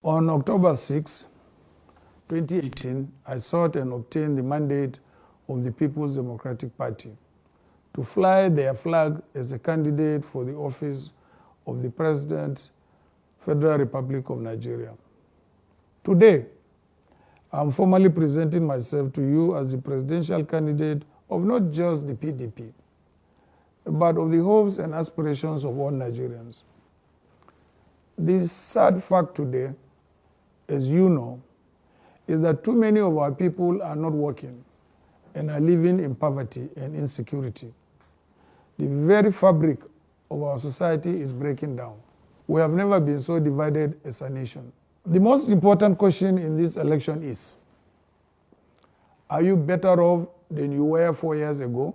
On October 6, 2018, I sought and obtained the mandate of the People's Democratic Party to fly their flag as a candidate for the office of the President, Federal Republic of Nigeria. Today, I'm formally presenting myself to you as the presidential candidate of not just the PDP, but of the hopes and aspirations of all Nigerians. The sad fact today, as you know, is that too many of our people are not working and are living in poverty and insecurity. The very fabric of our society is breaking down. We have never been so divided as a nation. The most important question in this election is, are you better off than you were 4 years ago?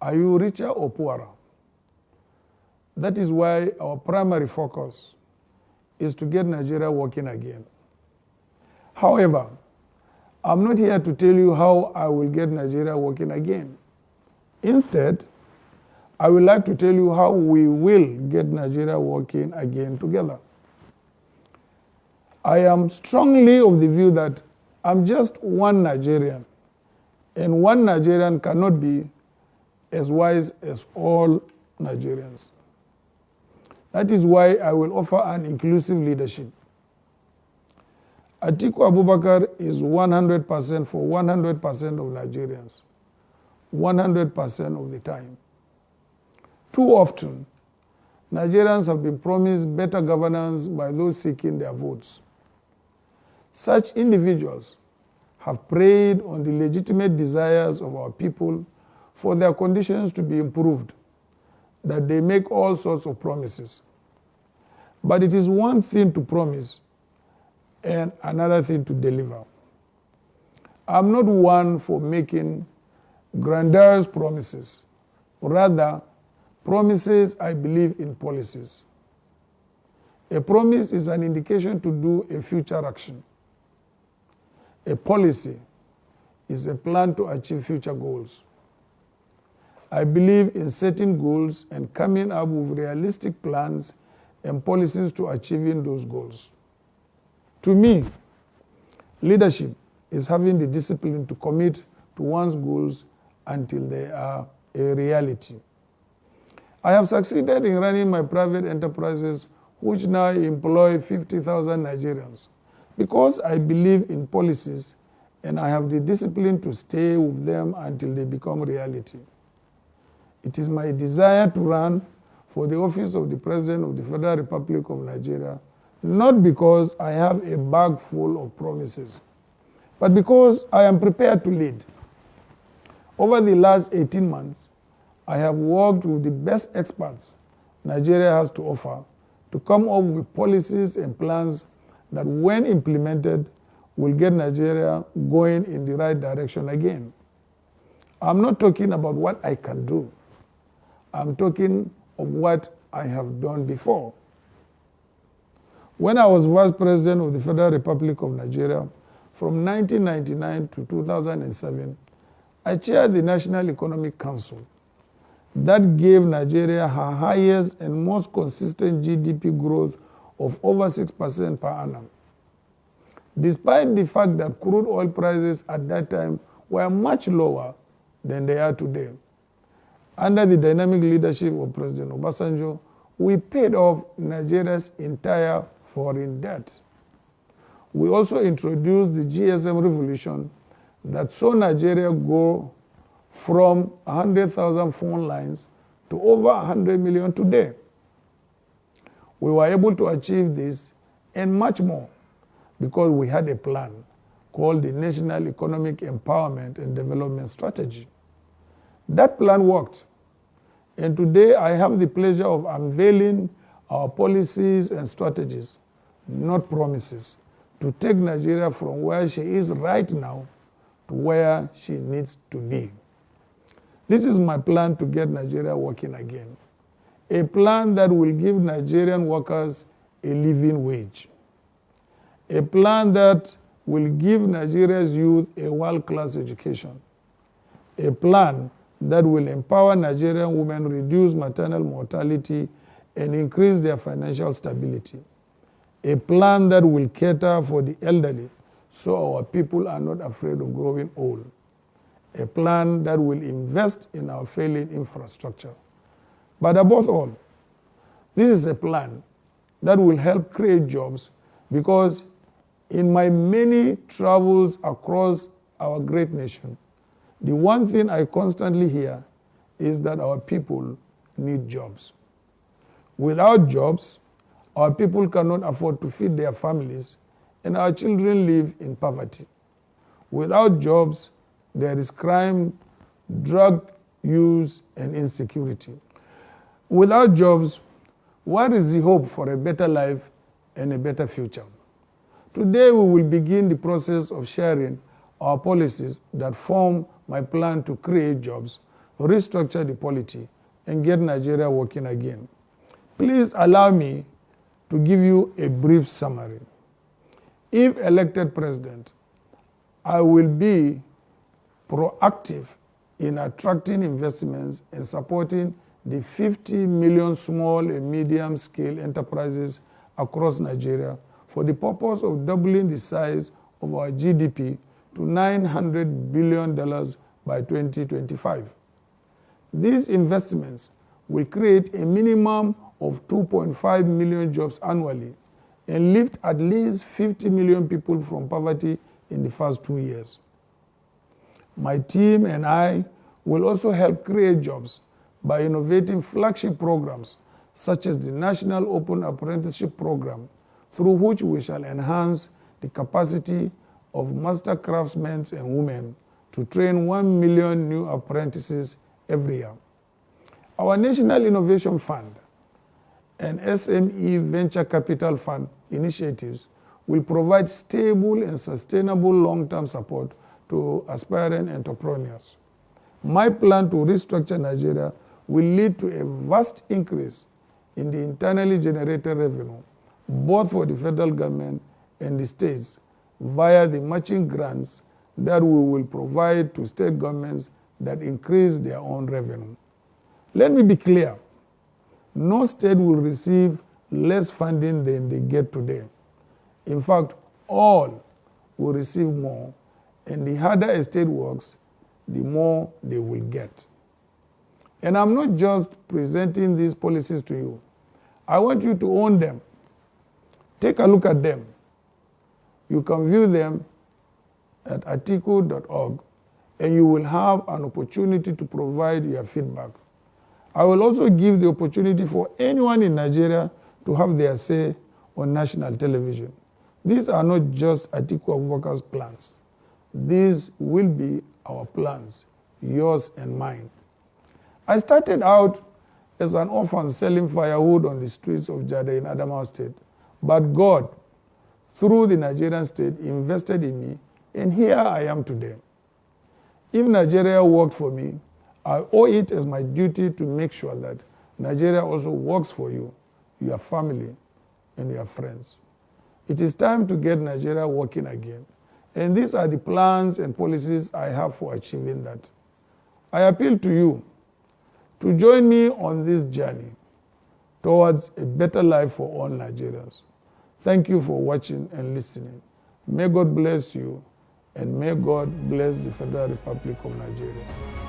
Are you richer or poorer? That is why our primary focus is to get Nigeria working again. However, I'm not here to tell you how I will get Nigeria working again. Instead, I would like to tell you how we will get Nigeria working again together. I am strongly of the view that I'm just one Nigerian, and one Nigerian cannot be as wise as all Nigerians. That is why I will offer an inclusive leadership. Atiku Abubakar is 100% for 100% of Nigerians, 100% of the time. Too often, Nigerians have been promised better governance by those seeking their votes. Such individuals have preyed on the legitimate desires of our people for their conditions to be improved, that they make all sorts of promises. But it is one thing to promise and another thing to deliver. I'm not one for making grandiose promises. Rather, promises, I believe in policies. A promise is an indication to do a future action. A policy is a plan to achieve future goals. I believe in setting goals and coming up with realistic plans and policies to achieving those goals. To me, leadership is having the discipline to commit to one's goals until they are a reality. I have succeeded in running my private enterprises, which now employ 50,000 Nigerians, because I believe in policies and I have the discipline to stay with them until they become reality. It is my desire to run for the office of the President of the Federal Republic of Nigeria, not because I have a bag full of promises, but because I am prepared to lead. Over the last 18 months, I have worked with the best experts Nigeria has to offer to come up with policies and plans that, when implemented, will get Nigeria going in the right direction again. I'm not talking about what I can do. I'm talking of what I have done before. When I was Vice President of the Federal Republic of Nigeria from 1999 to 2007, I chaired the National Economic Council. That gave Nigeria her highest and most consistent GDP growth of over 6% per annum. Despite the fact that crude oil prices at that time were much lower than they are today. Under the dynamic leadership of President Obasanjo, we paid off Nigeria's entire foreign debt. We also introduced the GSM revolution that saw Nigeria go from 100,000 phone lines to over 100 million today. We were able to achieve this and much more because we had a plan called the National Economic Empowerment and Development Strategy. That plan worked. And today I have the pleasure of unveiling our policies and strategies, not promises, to take Nigeria from where she is right now to where she needs to be. This is my plan to get Nigeria working again. A plan that will give Nigerian workers a living wage. A plan that will give Nigeria's youth a world-class education. A plan that will empower Nigerian women, reduce maternal mortality, and increase their financial stability. a plan that will cater for the elderly so our people are not afraid of growing old, a plan that will invest in our failing infrastructure. But above all, this is a plan that will help create jobs, because in my many travels across our great nation, the one thing I constantly hear is that our people need jobs. Without jobs, our people cannot afford to feed their families, and our children live in poverty. Without jobs, there is crime, drug use, and insecurity. Without jobs, what is the hope for a better life and a better future? Today, we will begin the process of sharing our policies that form my plan to create jobs, restructure the polity, and get Nigeria working again. Please allow me to give you a brief summary. If elected president, I will be proactive in attracting investments and supporting the 50 million small and medium-scale enterprises across Nigeria for the purpose of doubling the size of our GDP to $900 billion by 2025. These investments will create a minimum of 2.5 million jobs annually and lift at least 50 million people from poverty in the first 2 years. My team and I will also help create jobs by innovating flagship programs such as the National Open Apprenticeship Program, through which we shall enhance the capacity of master craftsmen and women to train 1 million new apprentices every year. Our National Innovation Fund and SME Venture Capital Fund initiatives will provide stable and sustainable long-term support to aspiring entrepreneurs. My plan to restructure Nigeria will lead to a vast increase in the internally generated revenue, both for the federal government and the states, via the matching grants that we will provide to state governments that increase their own revenue. Let me be clear, no state will receive less funding than they get today. In fact, all will receive more, and the harder a state works, the more they will get. And I'm not just presenting these policies to you. I want you to own them. Take a look at them. You can view them at atiku.org, and you will have an opportunity to provide your feedback. I will also give the opportunity for anyone in Nigeria to have their say on national television. These are not just Atiku Abubakar's plans. These will be our plans, yours and mine. I started out as an orphan selling firewood on the streets of Jada in Adamawa State, but God, through the Nigerian state, invested in me, and here I am today. If Nigeria worked for me, I owe it as my duty to make sure that Nigeria also works for you, your family, and your friends. It is time to get Nigeria working again, and these are the plans and policies I have for achieving that. I appeal to you to join me on this journey towards a better life for all Nigerians. Thank you for watching and listening. May God bless you, and may God bless the Federal Republic of Nigeria.